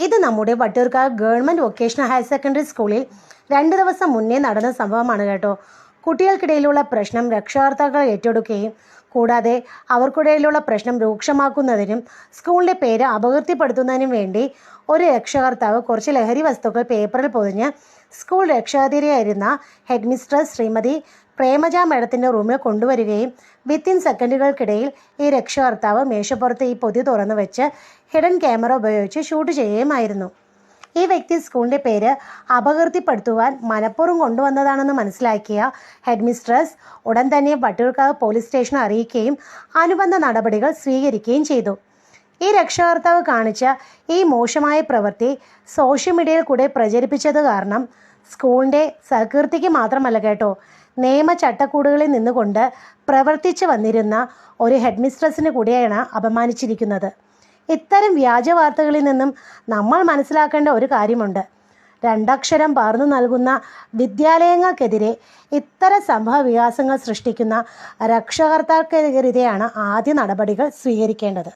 ഇത് നമ്മുടെ Vattiyoorkavu government vocational higher secondary സ്കൂളിൽ 2 ദിവസം മുന്നേ നടന്ന സംഭവമാണ് കേട്ടോ. കുട്ടികൾക്കിടയിലുള്ള പ്രശ്നം രക്ഷകർത്താക്കൾ ഏറ്റെടുക്കുകയും കൂടാതെ അവർക്കിടയിലുള്ള പ്രശ്നം രൂക്ഷമാക്കുന്നതിനും സ്കൂളിൻ്റെ പേര് അപകീർത്തിപ്പെടുത്തുന്നതിനും വേണ്ടി ഒരു രക്ഷകർത്താവ് കുറച്ച് ലഹരി വസ്തുക്കൾ പേപ്പറിൽ പൊതിഞ്ഞ് സ്കൂൾ രക്ഷാധികാരിയായിരുന്ന ഹെഡ് മിസ്ട്രസ് ശ്രീമതി പ്രേമജ മേഡത്തിൻ്റെ റൂമിൽ കൊണ്ടുവരികയും വിത്തിൻ സെക്കൻഡുകൾക്കിടയിൽ ഈ രക്ഷകർത്താവ് മേശപ്പുറത്ത് ഈ പൊതി തുറന്നു വെച്ച് ഹിഡൻ ക്യാമറ ഉപയോഗിച്ച് ഷൂട്ട് ചെയ്യുകയുമായിരുന്നു. ഈ വ്യക്തി സ്കൂളിൻ്റെ പേര് അപകീർത്തിപ്പെടുത്തുവാൻ മനഃപൂർവ്വം കൊണ്ടുവന്നതാണെന്ന് മനസ്സിലാക്കിയ ഹെഡ് മിസ്ട്രസ് ഉടൻ തന്നെ വട്ടിയൂർക്കാവ് പോലീസ് സ്റ്റേഷനെ അറിയിക്കുകയും അനുബന്ധ നടപടികൾ സ്വീകരിക്കുകയും ചെയ്തു. ഈ രക്ഷകർത്താവ് കാണിച്ച ഈ മോശമായ പ്രവൃത്തി സോഷ്യൽ മീഡിയയിൽ കൂടെ പ്രചരിപ്പിച്ചത് കാരണം സ്കൂളിൻ്റെ സൽകീർത്തിക്ക് മാത്രമല്ല കേട്ടോ, നിയമ ചട്ടക്കൂടുകളിൽ നിന്നുകൊണ്ട് പ്രവർത്തിച്ചു വന്നിരുന്ന ഒരു ഹെഡ് മിസ്ട്രസിന് കൂടിയാണ് അപമാനിച്ചിരിക്കുന്നത്. ഇത്തരം വ്യാജ വാർത്തകളിൽ നിന്നും നമ്മൾ മനസ്സിലാക്കേണ്ട ഒരു കാര്യമുണ്ട്. 2 അക്ഷരം പകർന്നു നൽകുന്ന വിദ്യാലയങ്ങൾക്കെതിരെ ഇത്തരം സംഭവ വികാസങ്ങൾ സൃഷ്ടിക്കുന്ന രക്ഷകർത്താക്കൾക്കെതിരെയാണ് ആദ്യ നടപടികൾ സ്വീകരിക്കേണ്ടത്.